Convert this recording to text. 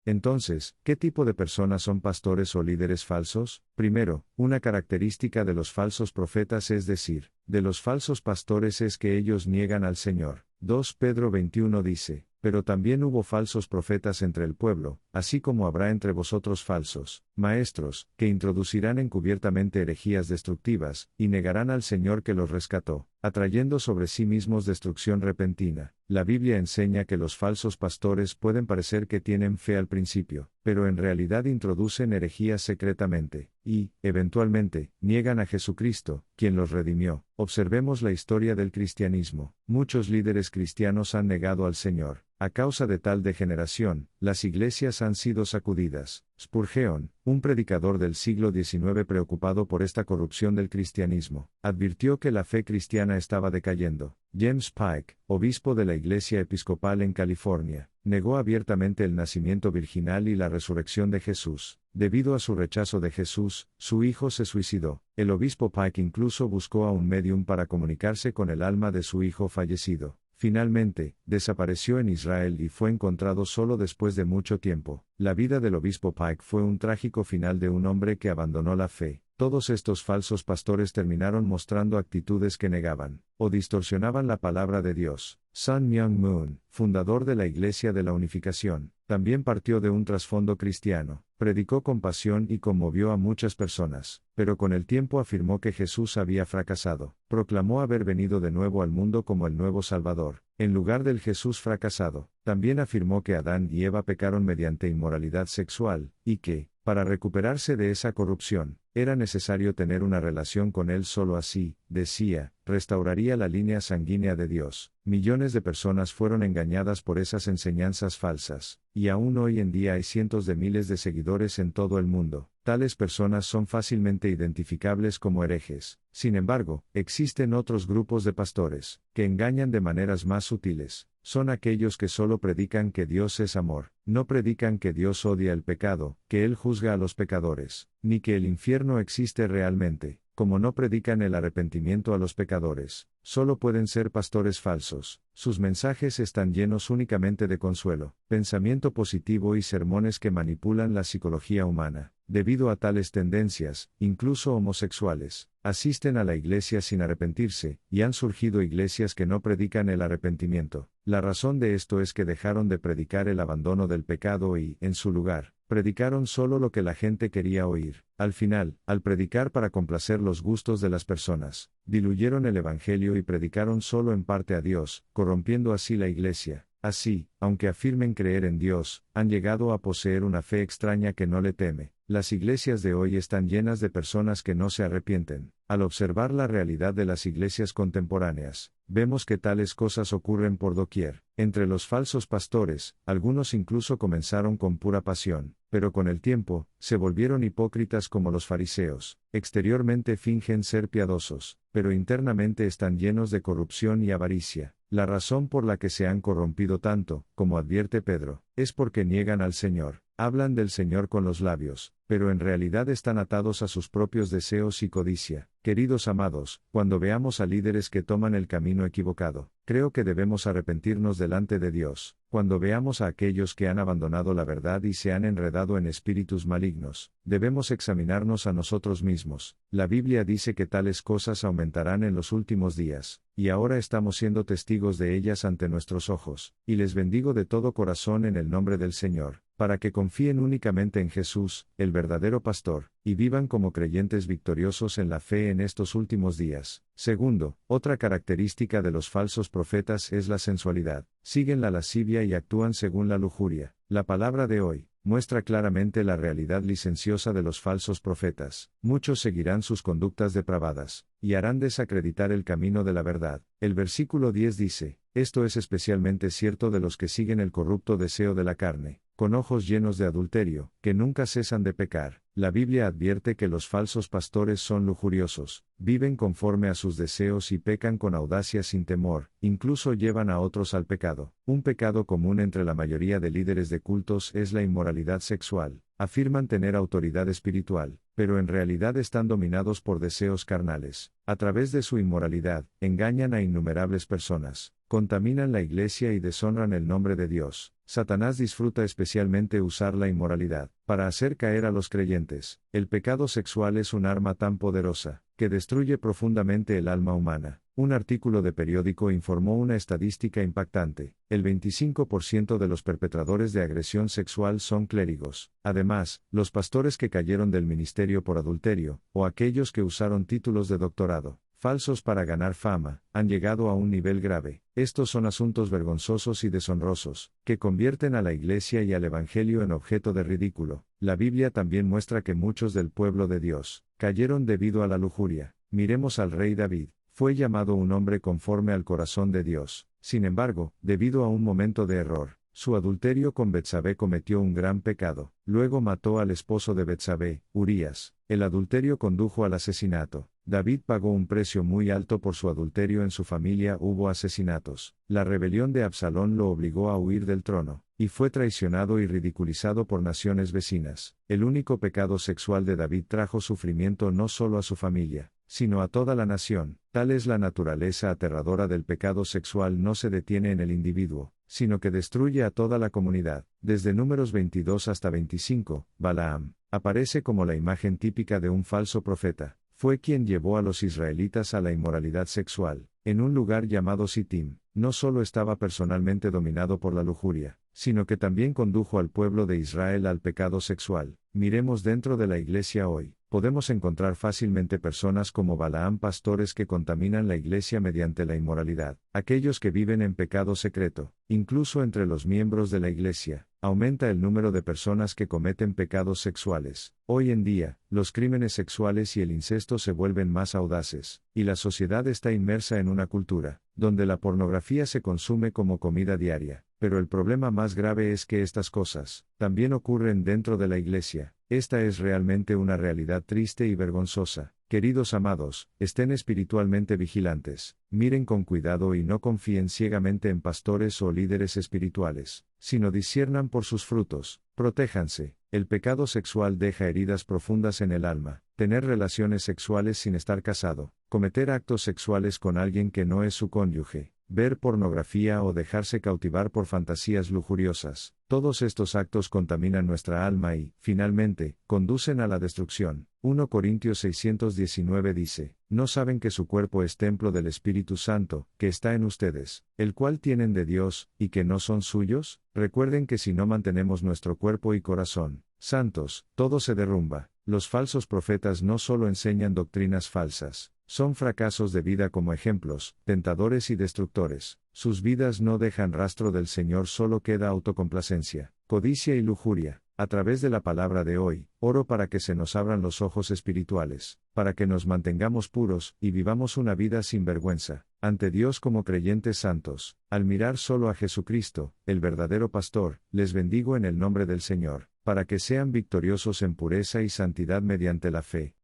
Entonces, ¿qué tipo de personas son pastores o líderes falsos? Primero, una característica de los falsos profetas, es decir, de los falsos pastores, es que ellos niegan al Señor. 2 Pedro 21 dice, pero también hubo falsos profetas entre el pueblo, así como habrá entre vosotros falsos maestros, que introducirán encubiertamente herejías destructivas, y negarán al Señor que los rescató, atrayendo sobre sí mismos destrucción repentina. La Biblia enseña que los falsos pastores pueden parecer que tienen fe al principio, pero en realidad introducen herejías secretamente, y, eventualmente, niegan a Jesucristo, quien los redimió. Observemos la historia del cristianismo. Muchos líderes cristianos han negado al Señor. A causa de tal degeneración, las iglesias han sido sacudidas. Spurgeon, un predicador del siglo XIX preocupado por esta corrupción del cristianismo, advirtió que la fe cristiana estaba decayendo. James Pike, obispo de la Iglesia Episcopal en California, negó abiertamente el nacimiento virginal y la resurrección de Jesús. Debido a su rechazo de Jesús, su hijo se suicidó. El obispo Pike incluso buscó a un médium para comunicarse con el alma de su hijo fallecido. Finalmente, desapareció en Israel y fue encontrado solo después de mucho tiempo. La vida del obispo Pike fue un trágico final de un hombre que abandonó la fe. Todos estos falsos pastores terminaron mostrando actitudes que negaban o distorsionaban la palabra de Dios. Sun Myung Moon, fundador de la Iglesia de la Unificación, también partió de un trasfondo cristiano, predicó con pasión y conmovió a muchas personas, pero con el tiempo afirmó que Jesús había fracasado. Proclamó haber venido de nuevo al mundo como el nuevo Salvador, en lugar del Jesús fracasado. También afirmó que Adán y Eva pecaron mediante inmoralidad sexual, y que, para recuperarse de esa corrupción, era necesario tener una relación con Él. Solo así, decía, restauraría la línea sanguínea de Dios. Millones de personas fueron engañadas por esas enseñanzas falsas, y aún hoy en día hay cientos de miles de seguidores en todo el mundo. Tales personas son fácilmente identificables como herejes. Sin embargo, existen otros grupos de pastores, que engañan de maneras más sutiles. Son aquellos que solo predican que Dios es amor, no predican que Dios odia el pecado, que Él juzga a los pecadores, ni que el infierno existe realmente. Como no predican el arrepentimiento a los pecadores, solo pueden ser pastores falsos. Sus mensajes están llenos únicamente de consuelo, pensamiento positivo y sermones que manipulan la psicología humana. Debido a tales tendencias, incluso homosexuales asisten a la iglesia sin arrepentirse, y han surgido iglesias que no predican el arrepentimiento. La razón de esto es que dejaron de predicar el abandono del pecado y, en su lugar, predicaron solo lo que la gente quería oír. Al final, al predicar para complacer los gustos de las personas, diluyeron el evangelio y predicaron solo en parte a Dios, corrompiendo así la iglesia. Así, aunque afirmen creer en Dios, han llegado a poseer una fe extraña que no le teme. Las iglesias de hoy están llenas de personas que no se arrepienten. Al observar la realidad de las iglesias contemporáneas, vemos que tales cosas ocurren por doquier. Entre los falsos pastores, algunos incluso comenzaron con pura pasión, pero con el tiempo, se volvieron hipócritas como los fariseos. Exteriormente fingen ser piadosos, pero internamente están llenos de corrupción y avaricia. La razón por la que se han corrompido tanto, como advierte Pedro, es porque niegan al Señor. Hablan del Señor con los labios, pero en realidad están atados a sus propios deseos y codicia. Queridos amados, cuando veamos a líderes que toman el camino equivocado, creo que debemos arrepentirnos delante de Dios. Cuando veamos a aquellos que han abandonado la verdad y se han enredado en espíritus malignos, debemos examinarnos a nosotros mismos. La Biblia dice que tales cosas aumentarán en los últimos días, y ahora estamos siendo testigos de ellas ante nuestros ojos, y les bendigo de todo corazón en el nombre del Señor, para que confíen únicamente en Jesús, el verdadero pastor, y vivan como creyentes victoriosos en la fe en estos últimos días. Segundo, otra característica de los falsos profetas es la sensualidad. Siguen la lascivia y actúan según la lujuria. La palabra de hoy muestra claramente la realidad licenciosa de los falsos profetas. Muchos seguirán sus conductas depravadas, y harán desacreditar el camino de la verdad. El versículo 10 dice, esto es especialmente cierto de los que siguen el corrupto deseo de la carne, con ojos llenos de adulterio, que nunca cesan de pecar. La Biblia advierte que los falsos pastores son lujuriosos, viven conforme a sus deseos y pecan con audacia sin temor, incluso llevan a otros al pecado. Un pecado común entre la mayoría de líderes de cultos es la inmoralidad sexual. Afirman tener autoridad espiritual, pero en realidad están dominados por deseos carnales. A través de su inmoralidad, engañan a innumerables personas, contaminan la iglesia y deshonran el nombre de Dios. Satanás disfruta especialmente usar la inmoralidad para hacer caer a los creyentes. El pecado sexual es un arma tan poderosa que destruye profundamente el alma humana. Un artículo de periódico informó una estadística impactante: el 25% de los perpetradores de agresión sexual son clérigos. Además, los pastores que cayeron del ministerio por adulterio, o aquellos que usaron títulos de doctorado falsos para ganar fama, han llegado a un nivel grave. Estos son asuntos vergonzosos y deshonrosos, que convierten a la Iglesia y al Evangelio en objeto de ridículo. La Biblia también muestra que muchos del pueblo de Dios cayeron debido a la lujuria. Miremos al rey David. Fue llamado un hombre conforme al corazón de Dios. Sin embargo, debido a un momento de error, su adulterio con Betsabé, cometió un gran pecado. Luego mató al esposo de Betsabé, Urías. El adulterio condujo al asesinato. David pagó un precio muy alto por su adulterio. En su familia hubo asesinatos. La rebelión de Absalón lo obligó a huir del trono, y fue traicionado y ridiculizado por naciones vecinas. El único pecado sexual de David trajo sufrimiento no solo a su familia, sino a toda la nación. Tal es la naturaleza aterradora del pecado sexual. No se detiene en el individuo, sino que destruye a toda la comunidad. Desde Números 22 hasta 25, Balaam aparece como la imagen típica de un falso profeta. Fue quien llevó a los israelitas a la inmoralidad sexual. En un lugar llamado Sittim, no solo estaba personalmente dominado por la lujuria, sino que también condujo al pueblo de Israel al pecado sexual. Miremos dentro de la iglesia hoy. Podemos encontrar fácilmente personas como Balaam, pastores que contaminan la iglesia mediante la inmoralidad. Aquellos que viven en pecado secreto, incluso entre los miembros de la iglesia, aumenta el número de personas que cometen pecados sexuales. Hoy en día, los crímenes sexuales y el incesto se vuelven más audaces, y la sociedad está inmersa en una cultura donde la pornografía se consume como comida diaria. Pero el problema más grave es que estas cosas también ocurren dentro de la iglesia. Esta es realmente una realidad triste y vergonzosa. Queridos amados, estén espiritualmente vigilantes. Miren con cuidado y no confíen ciegamente en pastores o líderes espirituales, sino disciernan por sus frutos. Protéjanse. El pecado sexual deja heridas profundas en el alma. Tener relaciones sexuales sin estar casado, cometer actos sexuales con alguien que no es su cónyuge, ver pornografía o dejarse cautivar por fantasías lujuriosas. Todos estos actos contaminan nuestra alma y, finalmente, conducen a la destrucción. 1 Corintios 619 dice: ¿no saben que su cuerpo es templo del Espíritu Santo, que está en ustedes, el cual tienen de Dios, y que no son suyos? Recuerden que si no mantenemos nuestro cuerpo y corazón santos, todo se derrumba. Los falsos profetas no solo enseñan doctrinas falsas, son fracasos de vida como ejemplos, tentadores y destructores. Sus vidas no dejan rastro del Señor, solo queda autocomplacencia, codicia y lujuria. A través de la palabra de hoy, oro para que se nos abran los ojos espirituales, para que nos mantengamos puros y vivamos una vida sin vergüenza ante Dios como creyentes santos. Al mirar solo a Jesucristo, el verdadero pastor, les bendigo en el nombre del Señor, para que sean victoriosos en pureza y santidad mediante la fe.